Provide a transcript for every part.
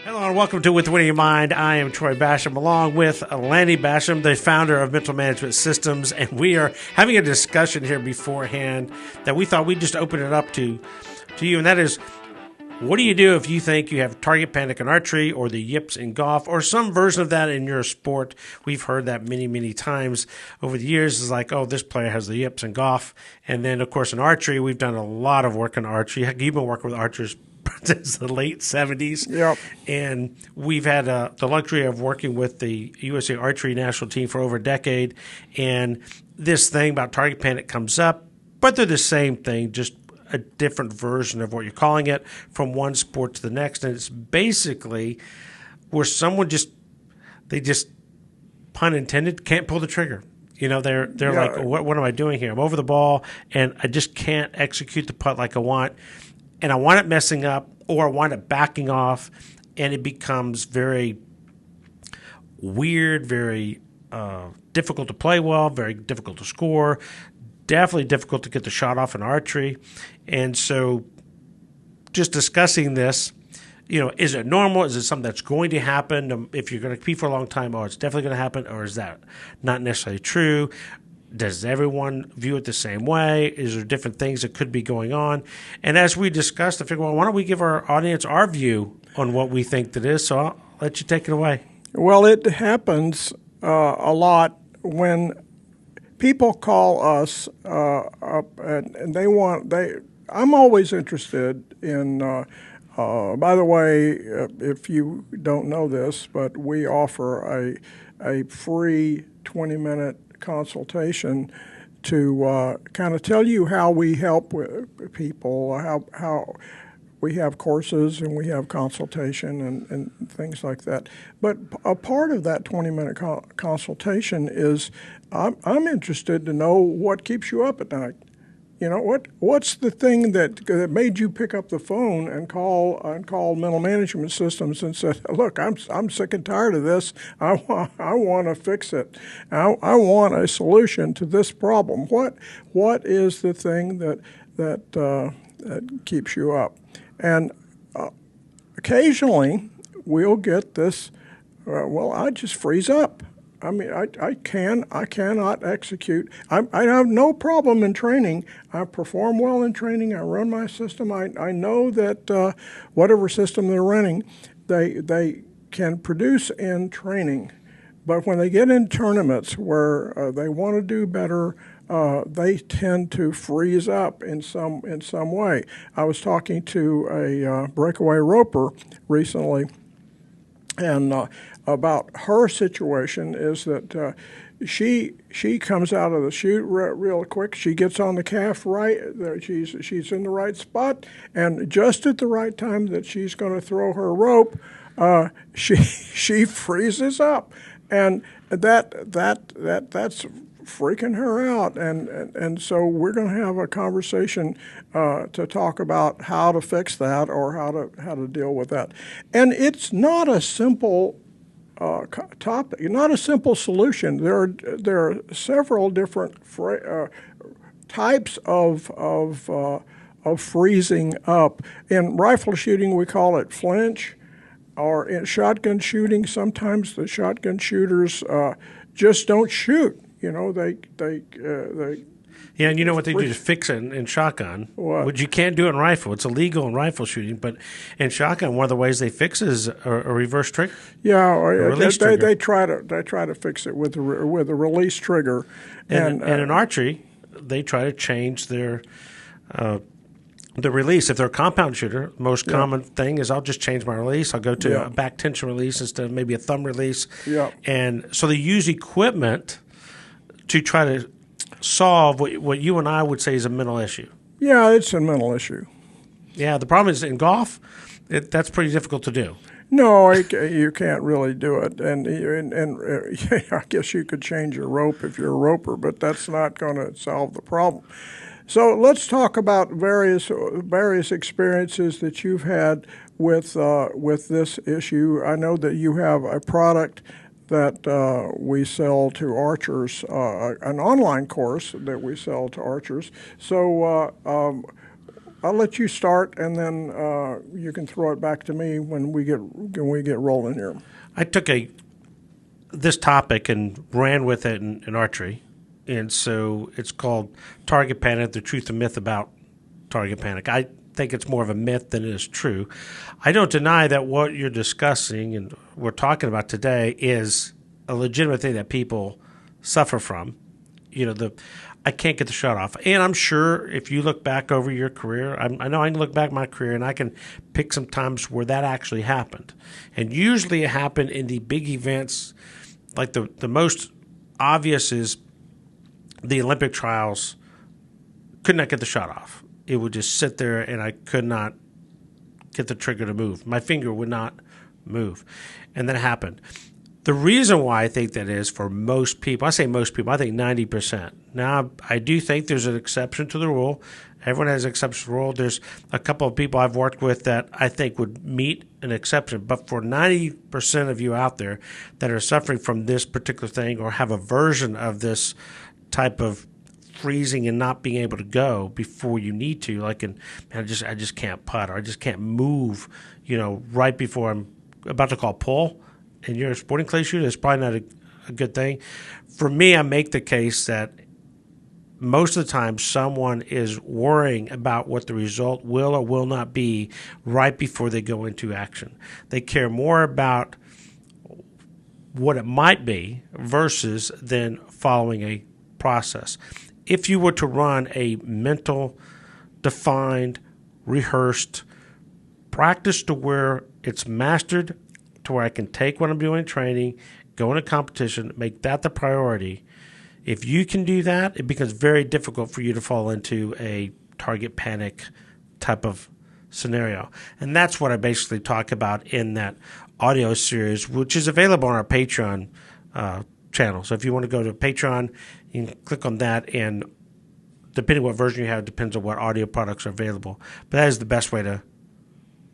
Hello and welcome to With Winning Your Mind. I am Troy Basham along with Lanny Basham, the founder of Mental Management Systems, and we are having a discussion here beforehand that we thought we'd just open it up to you, and that is, what do you do if you think you have target panic in archery or the yips in golf or some version of that in your sport? We've heard that many, many times over the years. It's like, oh, this player has the yips in golf. And then, of course, in archery, we've done a lot of work in archery. Heck, you've been working with archers since the late 70s. Yep. And we've had the luxury of working with the USA Archery national team for over a decade. And this thing about target panic comes up, but they're the same thing, just a different version of what you're calling it from one sport to the next. And it's basically where someone they just, pun intended, can't pull the trigger. You know, they're like, what am I doing here? I'm over the ball and I just can't execute the putt like I want. And I want it messing up, or I want it backing off, and it becomes very weird, very difficult to play well, very difficult to score, definitely difficult to get the shot off in archery. And so just discussing this, you know, is it normal? Is it something that's going to happen? If you're going to compete for a long time, oh, it's definitely going to happen, or is that not necessarily true? Does everyone view it the same way? Is there different things that could be going on? And as we discussed, I figured, well, why don't we give our audience our view on what we think that is? So I'll let you take it away. Well, it happens a lot when people call us up and I'm always interested in, by the way, if you don't know this, but we offer a free 20-minute consultation to kind of tell you how we help with people, how we have courses and we have consultation and things like that. But a part of that 20-minute consultation is I'm interested to know what keeps you up at night. You know, what's the thing that made you pick up the phone and call Mental Management Systems and said, look, I'm sick and tired of this. I want to fix it. I want a solution to this problem. What is the thing that keeps you up? And occasionally we'll get this. Well, I just freeze up. I mean, I cannot execute. I have no problem in training. I perform well in training. I run my system. I know that whatever system they're running, they can produce in training. But when they get in tournaments where they want to do better, they tend to freeze up in some way. I was talking to a breakaway roper recently, and about her situation is that she comes out of the chute real quick. She gets on the calf right. She's in the right spot, and just at the right time that she's going to throw her rope, she freezes up, and that's freaking her out. And so we're going to have a conversation to talk about how to fix that or how to deal with that. And it's not a simple topic, not a simple solution. There are several different types of freezing up. In rifle shooting, we call it flinch, or in shotgun shooting, sometimes the shotgun shooters just don't shoot. You know, they Yeah, and you know what they do to fix it in shotgun? What? Which you can't do in rifle. It's illegal in rifle shooting, but in shotgun, one of the ways they fix it is a reverse trigger. Yeah, they try to fix it with a release trigger. And in archery, they try to change their the release. If they're a compound shooter, most common thing is I'll just change my release. I'll go to a back tension release instead of maybe a thumb release. Yeah. And so they use equipment to try to solve what you and I would say is a mental issue. Yeah, it's a mental issue. Yeah, the problem is in golf, that's pretty difficult to do. No, you can't really do it, and I guess you could change your rope if you're a roper, but that's not going to solve the problem. So let's talk about various experiences that you've had with this issue. I know that you have a product that we sell to archers, an online course that we sell to archers. So I'll let you start, and then you can throw it back to me when we get rolling here. I took this topic and ran with it in archery, and so it's called target panic: the truth and myth about target panic. I think it's more of a myth than it is true. I don't deny that what you're discussing and we're talking about today is a legitimate thing that people suffer from. I can't get the shot off. And I'm sure if you look back over your career, I know I can look back my career and I can pick some times where that actually happened. And usually it happened in the big events, like the most obvious is the Olympic trials. Could not get the shot off. It would just sit there and I could not get the trigger to move. My finger would not move. And that happened. The reason why I think that is for most people, I say most people, I think 90%. Now, I do think there's an exception to the rule. Everyone has an exception to the rule. There's a couple of people I've worked with that I think would meet an exception. But for 90% of you out there that are suffering from this particular thing or have a version of this type of freezing and not being able to go before you need to, I just can't putt, or I just can't move, right before I'm about to call pull, and you're a sporting clay shooter, it's probably not a good thing. For me, I make the case that most of the time someone is worrying about what the result will or will not be right before they go into action. They care more about what it might be versus than following a process. If you were to run a mental, defined, rehearsed practice to where it's mastered, to where I can take what I'm doing in training, go in a competition, make that the priority, if you can do that, it becomes very difficult for you to fall into a target panic type of scenario. And that's what I basically talk about in that audio series, which is available on our Patreon channel. So if you want to go to Patreon, you can click on that, and depending on what version you have, depends on what audio products are available. But that is the best way to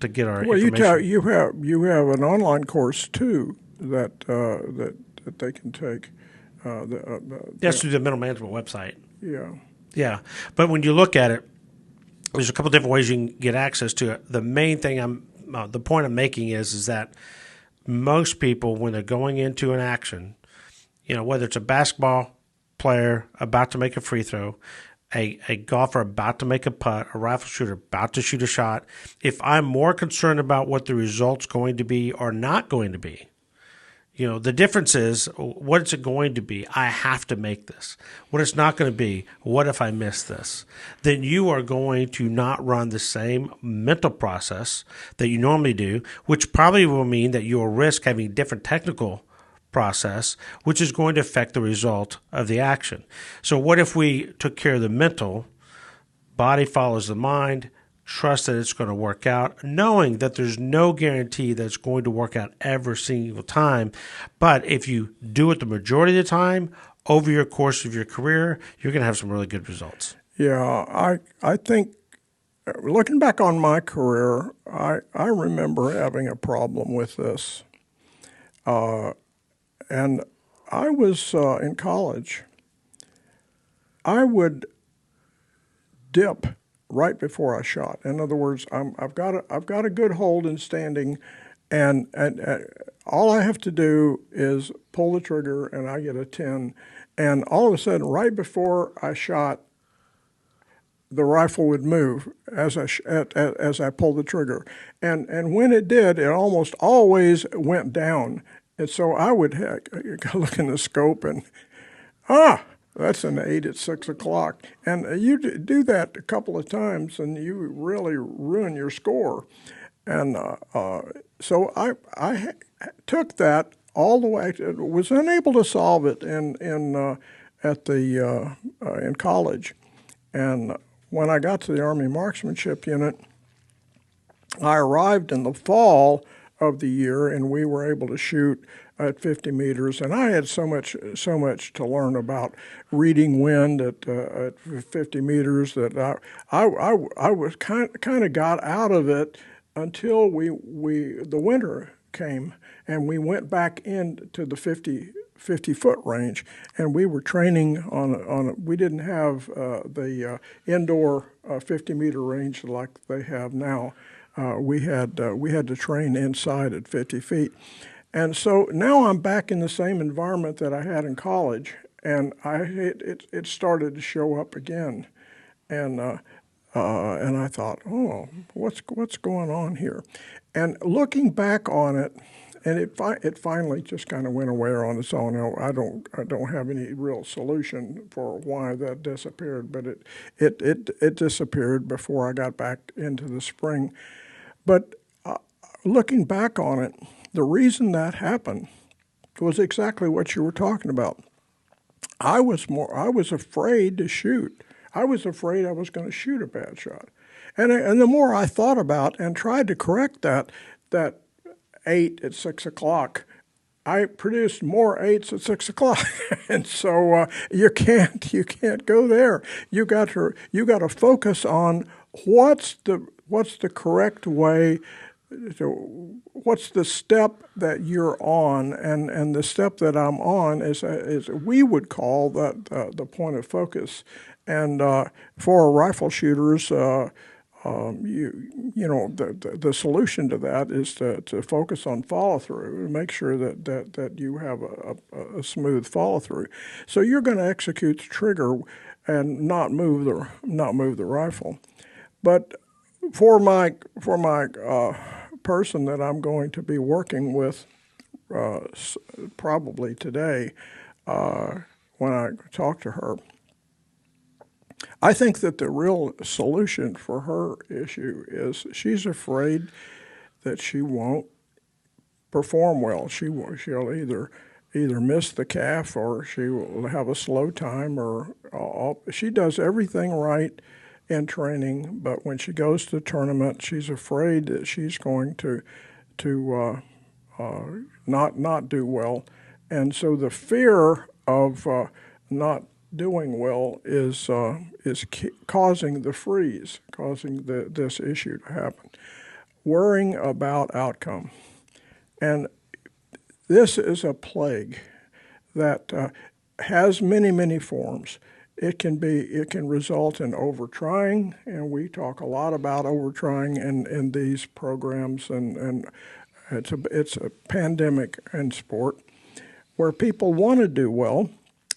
get our information. You have an online course too that they can take. That's through the mental management website. Yeah. But when you look at it, there's a couple different ways you can get access to it. The main thing the point I'm making is that most people, when they're going into an action, whether it's a basketball player about to make a free throw, a golfer about to make a putt, a rifle shooter about to shoot a shot, if I'm more concerned about what the result's going to be or not going to be, the difference is, what is it going to be? I have to make this. What it's not going to be, what if I miss this? Then you are going to not run the same mental process that you normally do, which probably will mean that you'll risk having a different technical process, which is going to affect the result of the action. So what if we took care of the mental, body follows the mind, trust that it's going to work out, knowing that there's no guarantee that it's going to work out every single time. But if you do it the majority of the time, over your course of your career, you're going to have some really good results. Yeah, I think, looking back on my career, I remember having a problem with this. And I was in college. I would dip right before I shot. In other words, I've got a good hold in standing, and all I have to do is pull the trigger, and I get a 10. And all of a sudden, right before I shot, the rifle would move as I pulled the trigger, and when it did, it almost always went down. And so I would look in the scope and that's an 8 at 6 o'clock. And you do that a couple of times, and you really ruin your score. And so I took that all the way. Was unable to solve it in college. And when I got to the Army Marksmanship Unit, I arrived in the fall of the year, and we were able to shoot at 50 meters. And I had so much to learn about reading wind at 50 meters that I was kind of got out of it until the winter came, and we went back into the 50 50-foot range, and we were training on. We didn't have the indoor 50-meter range like they have now. We had to train inside at 50 feet, and so now I'm back in the same environment that I had in college, and it started to show up again, and I thought, oh, what's going on here? And looking back on it, and it finally just kind of went away on its own. I don't have any real solution for why that disappeared, but it disappeared before I got back into the spring. But looking back on it, the reason that happened was exactly what you were talking about. I was afraid to shoot. I was afraid I was going to shoot a bad shot. And the more I thought about and tried to correct that 8 at 6 o'clock, I produced more 8s at 6 o'clock. And so you can't go there. You got to focus on what's the correct way. What's the step that you're on, and the step that I'm on is we would call that the point of focus. And for rifle shooters, the solution to that is to focus on follow through and make sure that you have a smooth follow through. So you're going to execute the trigger and not move the rifle. But for my person that I'm going to be working with probably today, when I talk to her, I think that the real solution for her issue is she's afraid that she won't perform well. She'll either miss the calf, or she will have a slow time, or she does everything right in training, but when she goes to the tournament, she's afraid that she's going to not do well, and so the fear of not doing well is causing the freeze, causing this issue to happen, worrying about outcome, and this is a plague that has many forms. It can result in overtrying, and we talk a lot about overtrying in these programs, and it's a pandemic in sport where people want to do well,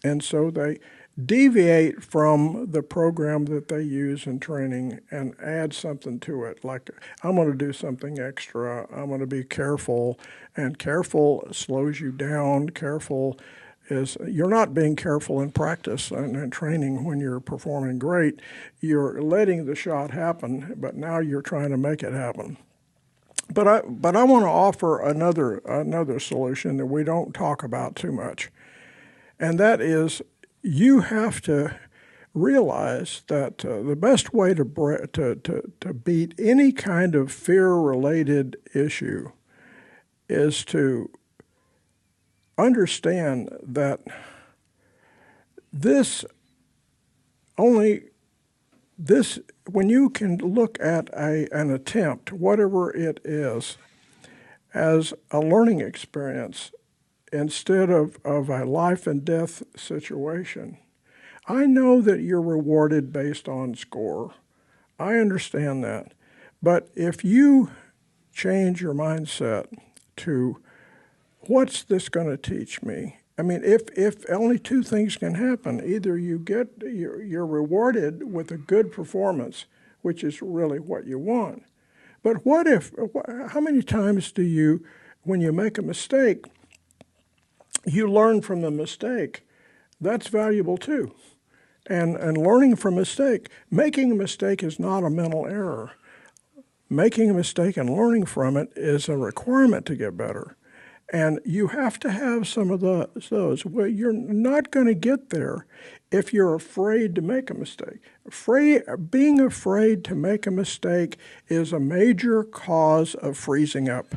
and so they deviate from the program that they use in training and add something to it. Like, I'm going to do something extra. I'm going to be careful, and careful slows you down. Careful is you're not being careful in practice and training when you're performing great. You're letting the shot happen, but now you're trying to make it happen. But I want to offer another solution that we don't talk about too much, and that is you have to realize that the best way to beat any kind of fear-related issue is to understand that when you can look at an attempt, whatever it is, as a learning experience instead of a life and death situation, I know that you're rewarded based on score. I understand that. But if you change your mindset to what's this going to teach me? I mean, if only two things can happen. Either you're rewarded with a good performance, which is really what you want. But how many times when you make a mistake, you learn from the mistake? That's valuable too. And learning from a mistake, making a mistake is not a mental error. Making a mistake and learning from it is a requirement to get better. And you have to have some of those. Well, you're not going to get there if you're afraid to make a mistake. Being afraid to make a mistake is a major cause of freezing up.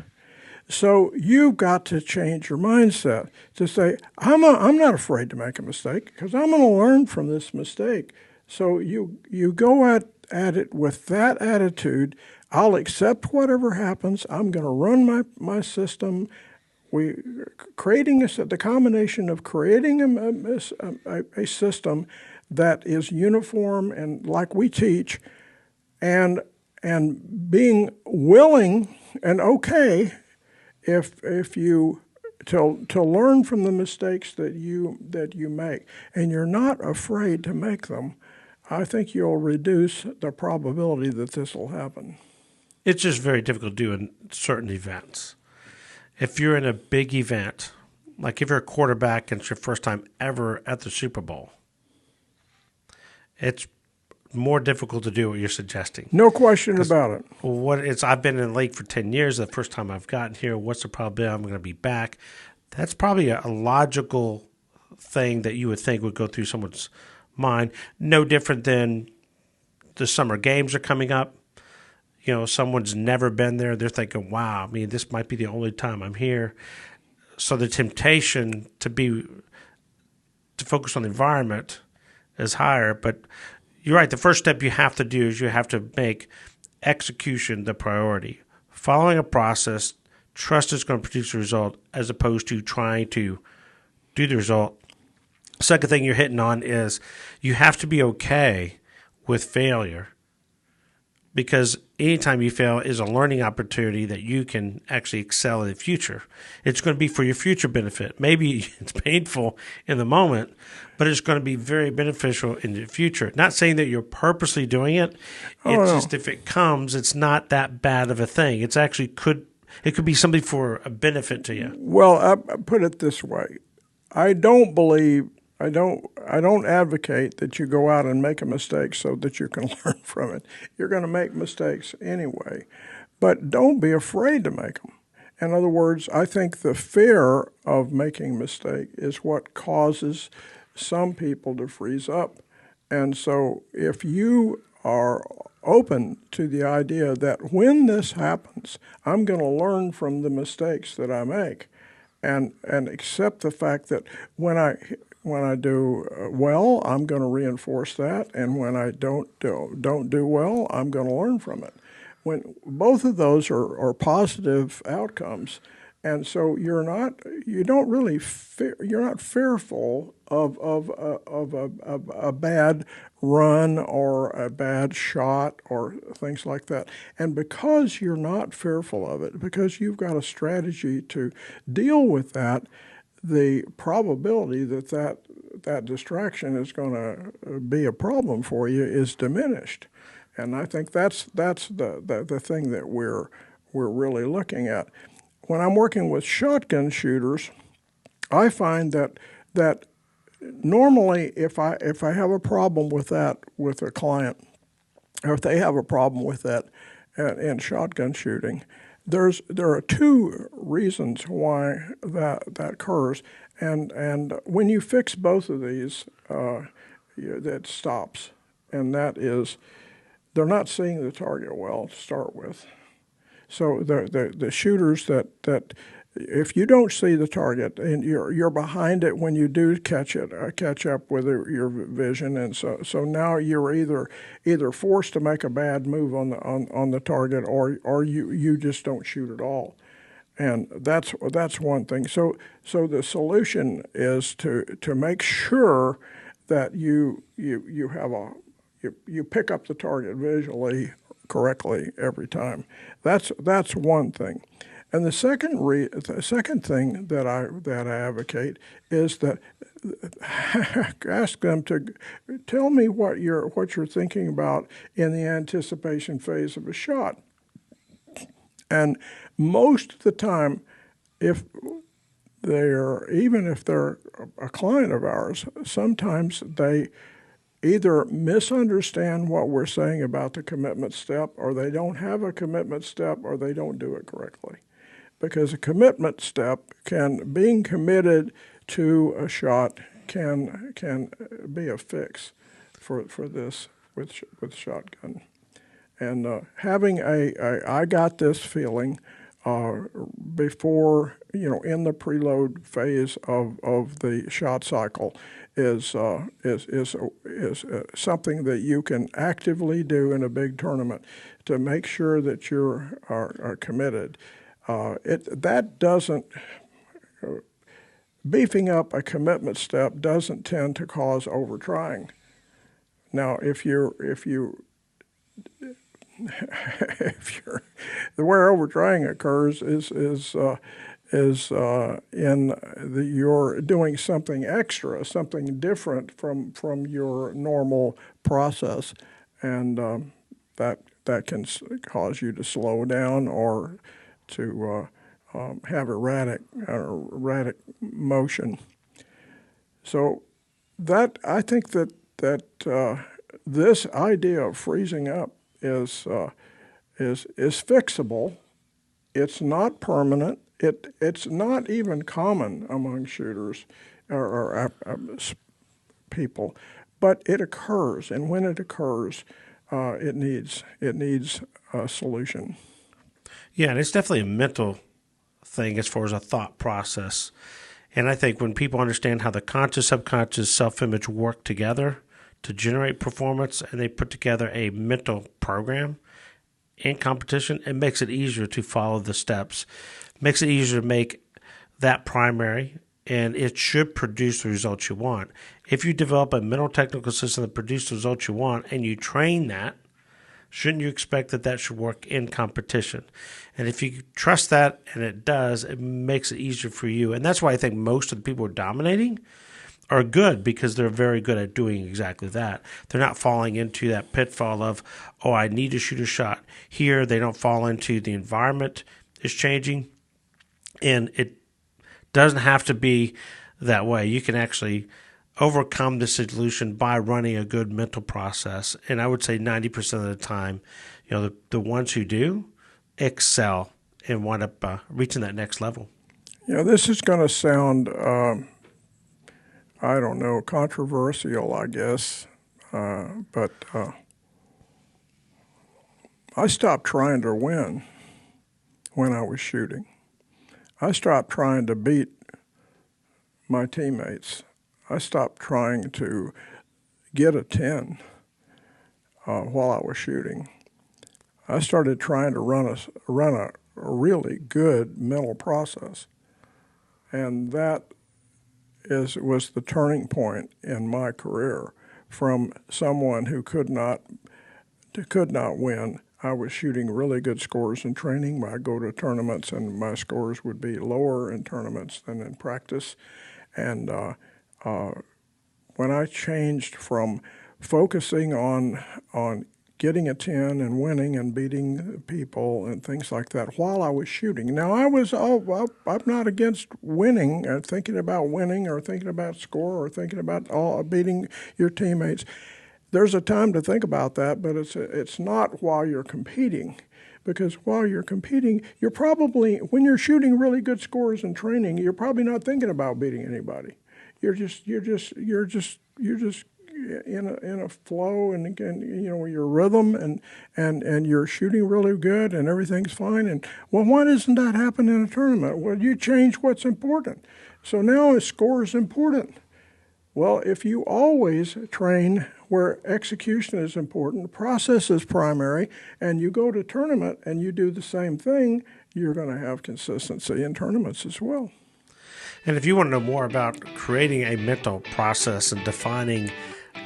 So you've got to change your mindset to say, I'm not afraid to make a mistake because I'm going to learn from this mistake. So you go at it with that attitude. I'll accept whatever happens. I'm going to run my system we creating the combination of creating a system that is uniform and like we teach, and being willing and okay if you to learn from the mistakes that you make, and you're not afraid to make them, I think you'll reduce the probability that this will happen. It's just very difficult to do in certain events. If you're in a big event, like if you're a quarterback and it's your first time ever at the Super Bowl, it's more difficult to do what you're suggesting. No question about it. I've been in the league for 10 years. The first time I've gotten here, what's the probability I'm going to be back? That's probably a logical thing that you would think would go through someone's mind. No different than the summer games are coming up. You know, someone's never been there. They're thinking, wow, I mean, this might be the only time I'm here. So the temptation to focus on the environment is higher. But you're right. The first step you have to do is you have to make execution the priority. Following a process, trust is going to produce a result as opposed to trying to do the result. Second thing you're hitting on is you have to be okay with failure, because anytime you fail is a learning opportunity that you can actually excel in the future. It's going to be for your future benefit. Maybe it's painful in the moment, but it's going to be very beneficial in the future. Not saying that you're purposely doing it. It's just if it comes, it's not that bad of a thing. It's actually could be something for a benefit to you. Well, I put it this way. I don't advocate that you go out and make a mistake so that you can learn from it. You're going to make mistakes anyway, but don't be afraid to make them. In other words, I think the fear of making a mistake is what causes some people to freeze up. And so if you are open to the idea that when this happens, I'm going to learn from the mistakes that I make, and accept the fact that when I do well, I'm going to reinforce that, and when I don't do well, I'm going to learn from it. When both of those are positive outcomes, and so you're not fearful of a bad run or a bad shot or things like that. And because you're not fearful of it, because you've got a strategy to deal with that, the probability that distraction is going to be a problem for you is diminished. And I think that's the thing that we're really looking at. When I'm working with shotgun shooters, I find that normally if I have a problem with that with a client, or if they have a problem with that in shotgun shooting, there are two reasons why that occurs, and when you fix both of these, that stops, and that is they're not seeing the target well to start with. So the shooters that if you don't see the target and you're behind it when you do catch up with your vision, and so now you're either forced to make a bad move on the target, or you just don't shoot at all, and that's one thing. So the solution is to make sure that you pick up the target visually correctly every time. That's one thing. And the second thing that I advocate is that ask them to tell me what you're thinking about in the anticipation phase of a shot. And most of the time, even if they're a client of ours, sometimes they either misunderstand what we're saying about the commitment step, or they don't have a commitment step, or they don't do it correctly. Because a commitment step being committed to a shot can be a fix for this with shotgun. And having I got this feeling before, in the preload phase of the shot cycle is something that you can actively do in a big tournament to make sure that you are committed. That doesn't beefing up a commitment step doesn't tend to cause overtrying. Now, if you if you're where overtrying occurs is you're doing something extra, something different from your normal process, and that can cause you to slow down or to have erratic motion. So I think that this idea of freezing up is fixable. It's not permanent. It's not even common among shooters or people, but it occurs, and when it occurs, it needs a solution. Yeah, and it's definitely a mental thing as far as a thought process. And I think when people understand how the conscious, subconscious, self-image work together to generate performance, and they put together a mental program in competition, it makes it easier to follow the steps, makes it easier to make that primary, and it should produce the results you want. If you develop a mental technical system that produces the results you want and you train that, shouldn't you expect that should work in competition? And if you trust that, and it does, it makes it easier for you. And that's why I think most of the people who are dominating are good, because they're very good at doing exactly that. They're not falling into that pitfall of, oh, I need to shoot a shot here. They don't fall into the environment is changing. And it doesn't have to be that way. You can actually overcome the solution by running a good mental process. And I would say 90% of the time, the ones who do excel and wind up reaching that next level. This is going to sound, I don't know, controversial, I guess, but I stopped trying to win when I was shooting. I stopped trying to beat my teammates. I stopped trying to get a 10 while I was shooting. I started trying to run a really good mental process, and that was the turning point in my career. From someone who could not win, I was shooting really good scores in training. I'd go to tournaments, and my scores would be lower in tournaments than in practice. And when I changed from focusing on getting a 10 and winning and beating people and things like that while I was shooting. Now, I'm not against winning, or thinking about winning, or thinking about score, or thinking about beating your teammates. There's a time to think about that, but it's not while you're competing. Because while you're competing, you're probably, when you're shooting really good scores in training, you're probably not thinking about beating anybody. You're just in a flow, and your rhythm, and you're shooting really good, and everything's fine. And well, why doesn't that happen in a tournament? Well, you change what's important. So now a score is important. Well, if you always train where execution is important, process is primary, and you go to tournament and you do the same thing, you're going to have consistency in tournaments as well. And if you want to know more about creating a mental process and defining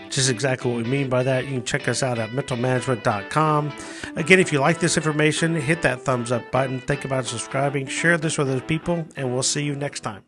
just exactly what we mean by that, you can check us out at mentalmanagement.com. Again, if you like this information, hit that thumbs up button. Think about subscribing. Share this with other people, and we'll see you next time.